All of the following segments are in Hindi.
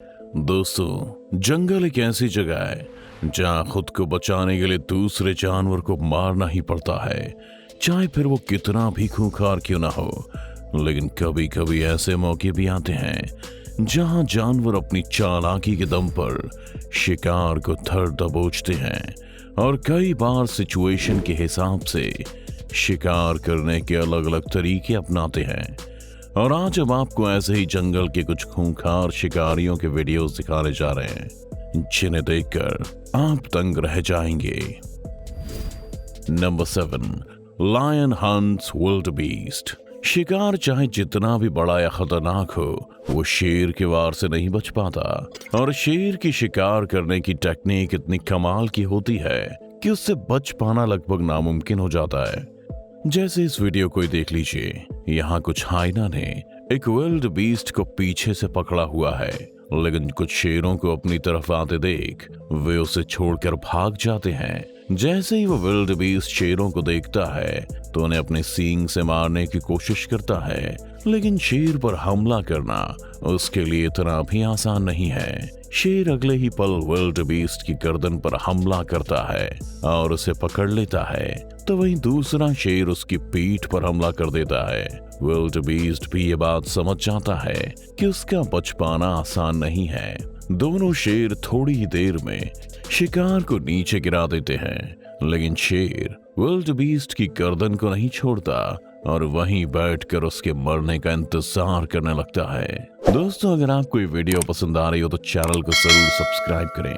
दोस्तों, जंगल एक ऐसी जगह है जहां खुद को बचाने के लिए दूसरे जानवर को मारना ही पड़ता है, चाहे फिर वो कितना भी खूंखार क्यों ना हो। लेकिन कभी कभी ऐसे मौके भी आते हैं जहां जानवर अपनी चालाकी के दम पर शिकार को धर दबोचते हैं और कई बार सिचुएशन के हिसाब से शिकार करने के अलग अलग तरीके अपनाते हैं। और आज हम आपको ऐसे ही जंगल के कुछ खूंखार शिकारियों के वीडियोस दिखाने जा रहे हैं जिन्हें देखकर आप दंग रह जाएंगे। Number 7, lion hunts wildebeest. शिकार चाहे जितना भी बड़ा या खतरनाक हो, वो शेर के वार से नहीं बच पाता। और शेर की शिकार करने की टेक्निक इतनी कमाल की होती है कि उससे बच पाना लगभग नामुमकिन हो जाता है। जैसे इस वीडियो को ही देख लीजिए। यहाँ कुछ हाइना ने एक विल्ड बीस्ट को पीछे से पकड़ा हुआ है, लेकिन कुछ शेरों को अपनी तरफ आते देख वे उसे छोड़कर भाग जाते हैं। जैसे ही वो विल्ड बीस्ट शेरों को देखता है तो उन्हें अपने सींग से मारने की कोशिश करता है, लेकिन शेर पर हमला करना उसके लिए इतना भी आसान नहीं है। शेर अगले ही पल विल्ड बीस्ट की गर्दन पर हमला करता है और उसे पकड़ लेता है, तो वहीं दूसरा शेर उसकी पीठ पर हमला कर देता है। विल्ड बीस्ट भी ये बात समझ जाता है कि उसका बच पाना आसान नहीं है। दोनों शेर थोड़ी ही देर में शिकार को नीचे गिरा देते हैं, लेकिन शेर विल्ड बीस्ट की गर्दन को नहीं छोड़ता और वहीं बैठकर उसके मरने का इंतजार करने लगता है। दोस्तों, अगर आपको ये वीडियो पसंद आ रही हो तो चैनल को जरूर सब्सक्राइब करें।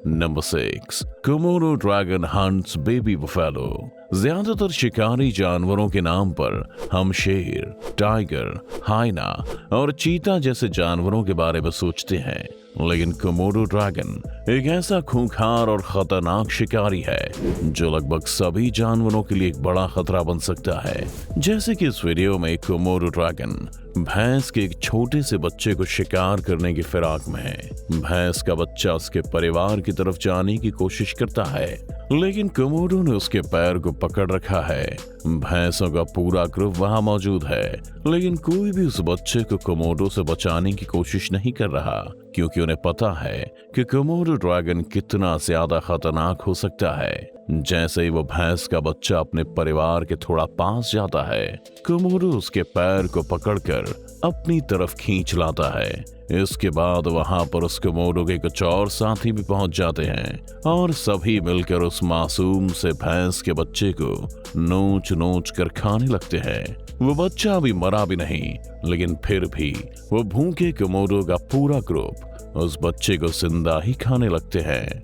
Number 6, Komodo dragon hunts baby buffalo. ज्यादातर शिकारी जानवरों के नाम पर हम शेर, टाइगर, हाइना और चीता जैसे जानवरों के बारे में सोचते हैं, लेकिन कोमोडो ड्रैगन एक ऐसा खूंखार और खतरनाक शिकारी है जो लगभग सभी जानवरों के लिए एक बड़ा खतरा बन सकता है। जैसे कि इस वीडियो में कोमोडो ड्रैगन भैंस के एक छोटे से बच्चे को शिकार करने की फिराक में है। भैंस का बच्चा उसके परिवार की तरफ जाने की कोशिश करता है, लेकिन कोमोडो ने उसके पैर को पकड़ रखा है। भैंसों का पूरा ग्रुप वहां मौजूद है, लेकिन कोई भी उस बच्चे को कोमोडो से बचाने की कोशिश नहीं कर रहा, क्योंकि उन्हें पता है कि कोमोडो ड्रैगन कितना ज्यादा खतरनाक हो सकता है। जैसे ही वो भैंस का बच्चा अपने परिवार के थोड़ा पास जाता है, कोमोडो उसके पैर को पकड़कर अपनी तरफ खींच लाता है। इसके बाद वहां पर उस कोमोडो के कुछ और साथी भी पहुंच जाते हैं और सभी मिलकर उस मासूम से भैंस के बच्चे को नोच नोच कर खाने लगते हैं। वो बच्चा अभी मरा भी नहीं, लेकिन फिर भी वो भूखे कोमोडो का पूरा ग्रुप उस बच्चे को जिंदा ही खाने लगते हैं।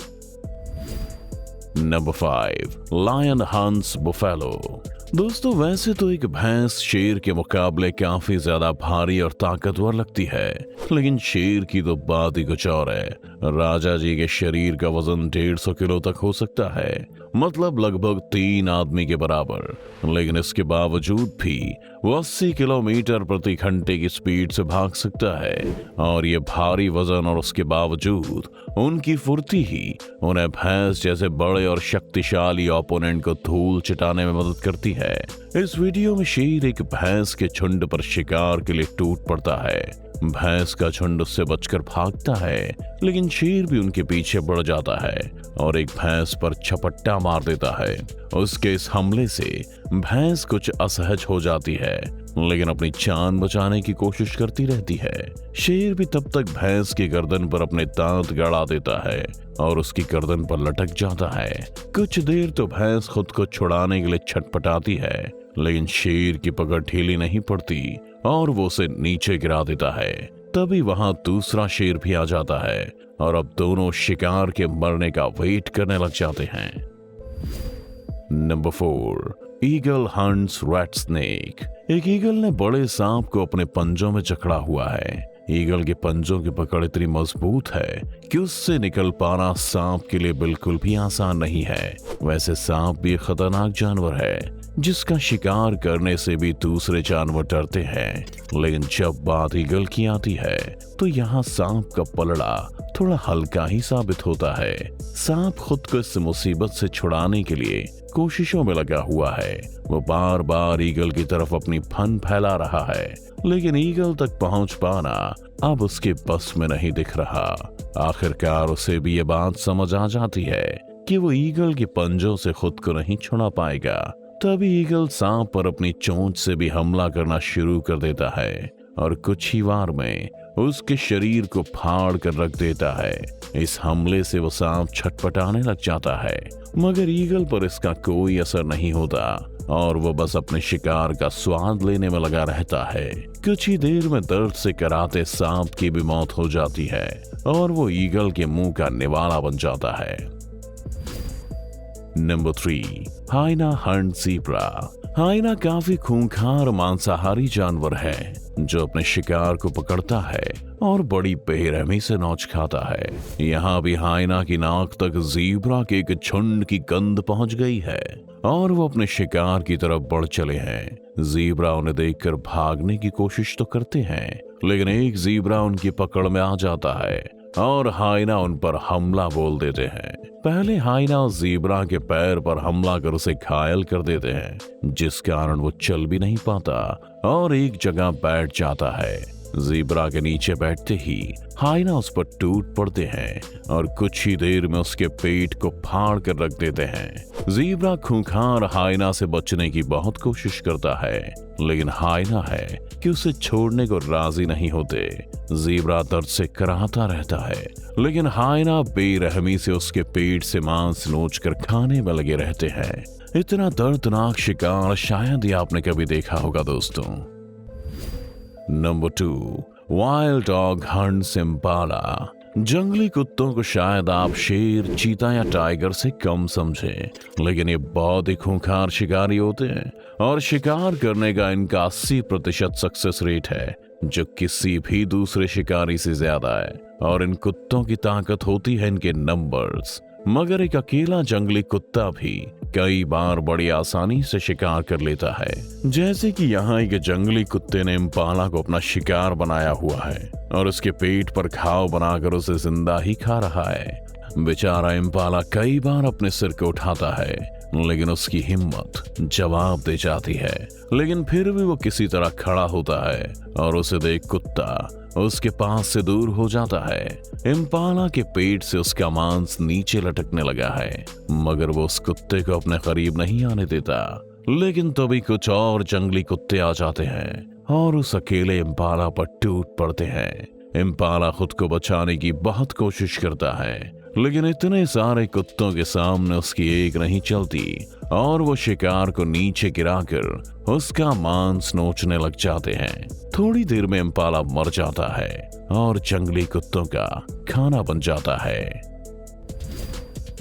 Number 5, lion hunts buffalo. दोस्तों, वैसे तो एक भैंस शेर के मुकाबले काफी ज्यादा भारी और ताकतवर लगती है, लेकिन शेर की तो बात ही कुछ और है। राजा जी के शरीर का वजन 150 किलो तक हो सकता है, मतलब लगभग 3 आदमी के बराबर। लेकिन इसके बावजूद भी वो 80 किलोमीटर प्रति घंटे की स्पीड से भाग सकता है, और ये भारी वजन और उसके बावजूद उनकी फुर्ती ही उन्हें भैंस जैसे बड़े और शक्तिशाली ओपोनेंट को धूल चिटाने में मदद करती है। इस वीडियो में शेर एक भैंस के झुंड पर शिकार के लिए टूट पड़ता है। भैंस का झुंड उससे बचकर भागता है, लेकिन शेर भी उनके पीछे बढ़ जाता है और एक भैंस पर झपट्टा मार देता है। उसके इस हमले से भैंस कुछ असहज हो जाती है, लेकिन अपनी जान बचाने की कोशिश करती रहती है। शेर भी तब तक भैंस की गर्दन पर अपने दांत गड़ा देता है और उसकी गर्दन पर लटक जाता है। कुछ देर तो भैंस खुद को छुड़ाने के लिए छटपटाती है, लेकिन शेर की पकड़ ढीली नहीं पड़ती और वो उसे नीचे गिरा देता है। तभी वहां दूसरा शेर भी आ जाता है और अब दोनों शिकार के मरने का वेट करने लग जाते हैं। Number 4, eagle hunts red snake. एक ईगल ने बड़े सांप को अपने पंजों में जकड़ा हुआ है। ईगल के पंजों की पकड़ इतनी मजबूत है कि उससे निकल पाना सांप के लिए बिल्कुल भी आसान नहीं है। वैसे सांप भी एक खतरनाक जानवर है जिसका शिकार करने से भी दूसरे जानवर डरते हैं, लेकिन जब बात ईगल की आती है तो यहाँ सांप का पलड़ा थोड़ा हल्का ही साबित होता है। सांप खुद को इस मुसीबत से छुड़ाने के लिए कोशिशों में लगा हुआ है। वो बार बार ईगल की तरफ अपनी फन फैला रहा है, लेकिन ईगल तक पहुंच पाना अब उसके बस में नहीं दिख रहा। आखिरकार उसे भी ये बात समझ आ जाती है कि वो ईगल के पंजों से खुद को नहीं छुड़ा पाएगा। तभी ईगल सांप पर अपनी चोंच से भी हमला करना शुरू कर देता है और कुछ ही वार में उसके शरीर को फाड़ कर रख देता है। इस हमले से वो सांप छटपटाने लग जाता है, मगर ईगल पर इसका कोई असर नहीं होता और वो बस अपने शिकार का स्वाद लेने में लगा रहता है। कुछ ही देर में दर्द से कराहते सांप की भी मौत हो जाती है और वो ईगल के मुंह का निवाला बन जाता है। Number 3, hyena hunt zebra. Hyena काफी खूंखार मांसाहारी जानवर है जो अपने शिकार को पकड़ता है और बड़ी बेरहमी से नोच खाता है। यहाँ भी हाइना की नाक तक ज़ीब्रा के एक झुंड की गंध पहुंच गई है और वो अपने शिकार की तरफ बढ़ चले हैं। ज़ीब्रा उन्हें देखकर भागने की कोशिश तो करते हैं, लेकिन एक ज़ीब्रा उनकी पकड़ में आ जाता है और हाइना उन पर हमला बोल देते हैं। पहले हाइना उस ज़ीब्रा के पैर पर हमला कर उसे घायल कर देते हैं, जिस कारण वो चल भी नहीं पाता और एक जगह बैठ जाता है। ज़ीब्रा के नीचे बैठते ही हाइना उस पर टूट पड़ते हैं और कुछ ही देर में उसके पेट को फाड़ कर रख देते हैं। ज़ीब्रा खूंखार हाइना से बचने की बहुत कोशिश करता है, लेकिन हाइना है कि उसे छोड़ने को राजी नहीं होते। ज़ीब्रा दर्द से कराहता रहता है, लेकिन हाइना बेरहमी से उसके पेट से मांस नोच कर खाने में लगे रहते हैं। इतना दर्दनाक शिकार शायद ही आपने कभी देखा होगा दोस्तों। Number 2, wild dog hunts Impala. जंगली कुत्तों को शायद आप शेर, चीता या टाइगर से कम समझें, लेकिन ये बहुत ही खूंखार शिकारी होते हैं और शिकार करने का इनका 80% सक्सेस रेट है, जो किसी भी दूसरे शिकारी से ज्यादा है। और इन कुत्तों की ताकत होती है इनके नंबर्स, मगर एक अकेला जंगली कुत्ता भी कई बार बड़ी आसानी से शिकार कर लेता है। जैसे कि यहाँ एक जंगली कुत्ते ने इम्पाला को अपना शिकार बनाया हुआ है और उसके पेट पर घाव बनाकर उसे जिंदा ही खा रहा है। बेचारा इम्पाला कई बार अपने सिर को उठाता है, लेकिन उसकी हिम्मत जवाब दे जाती है। लेकिन फिर भी वो किसी तरह खड़ा होता है और उसे देख कुत्ता उसके पास से दूर हो जाता है। इम्पाला के पेट से उसका मांस नीचे लटकने लगा है, मगर वो उस कुत्ते को अपने करीब नहीं आने देता। लेकिन तभी कुछ और जंगली कुत्ते आ जाते हैं और उस अकेले इम्पाला पर टूट पड़ते हैं। इम्पाला खुद को बचाने की बहुत कोशिश करता है, लेकिन इतने सारे कुत्तों के सामने उसकी एक नहीं चलती और वो शिकार को नीचे गिराकर उसका मांस नोचने लग जाते हैं। थोड़ी देर में इम्पाला मर जाता है और जंगली कुत्तों का खाना बन जाता है।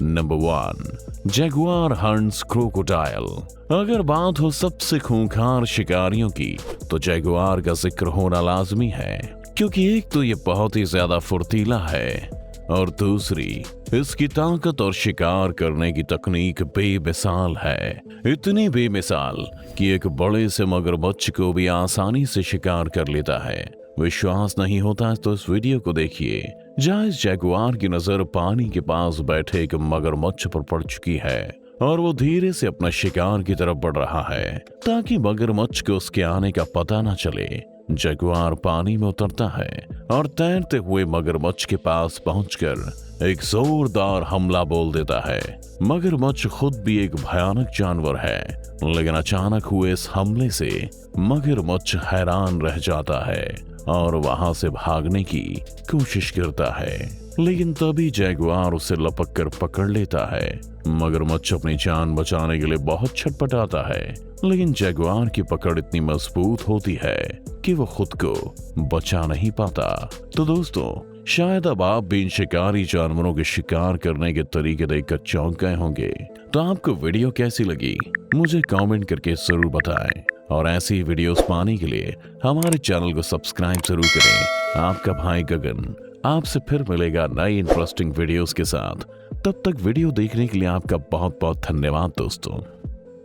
Number 1, Jaguar hunts crocodile. अगर बात हो सबसे खूंखार शिकारियों की, तो जगुआर का जिक्र होना लाजमी है, क्योंकि एक तो ये बहुत ही ज्यादा फुर्तीला है और दूसरी इसकी ताकत और शिकार करने की तकनीक बेमिसाल है। इतनी बेमिसाल कि एक बड़े से मगरमच्छ को भी आसानी से शिकार कर लेता है। विश्वास नहीं होता तो इस वीडियो को देखिए, जहाँ इस जगुआर की नजर पानी के पास बैठे एक मगरमच्छ पर पड़ चुकी है और वो धीरे से अपना शिकार की तरफ बढ़ रहा है ताकि मगरमच्छ को उसके आने का पता न चले। जगुआर पानी में उतरता है और तैरते हुए मगरमच्छ के पास पहुंचकर एक जोरदार हमला बोल देता है। मगरमच्छ खुद भी एक भयानक जानवर है, लेकिन अचानक हुए इस हमले से मगरमच्छ हैरान रह जाता है और वहां से भागने की कोशिश करता है, लेकिन तभी जगुआर उसे लपक कर पकड़ लेता है। मगरमच्छ अपनी जान बचाने के लिए बहुत छटपटाता है, लेकिन जगुआर की पकड़ इतनी मजबूत होती है कि वो खुद को बचा नहीं पाता। तो दोस्तों, शायद अब आप भी इन शिकारी जानवरों के शिकार करने के तरीके देखकर चौंक गए होंगे। तो आपको वीडियो कैसी लगी मुझे कमेंट करके जरूर बताएं और ऐसी वीडियोस पाने के लिए हमारे चैनल को सब्सक्राइब जरूर करें। आपका भाई गगन आपसे फिर मिलेगा नई इंटरेस्टिंग वीडियोस के साथ। तब तक वीडियो देखने के लिए आपका बहुत बहुत धन्यवाद दोस्तों।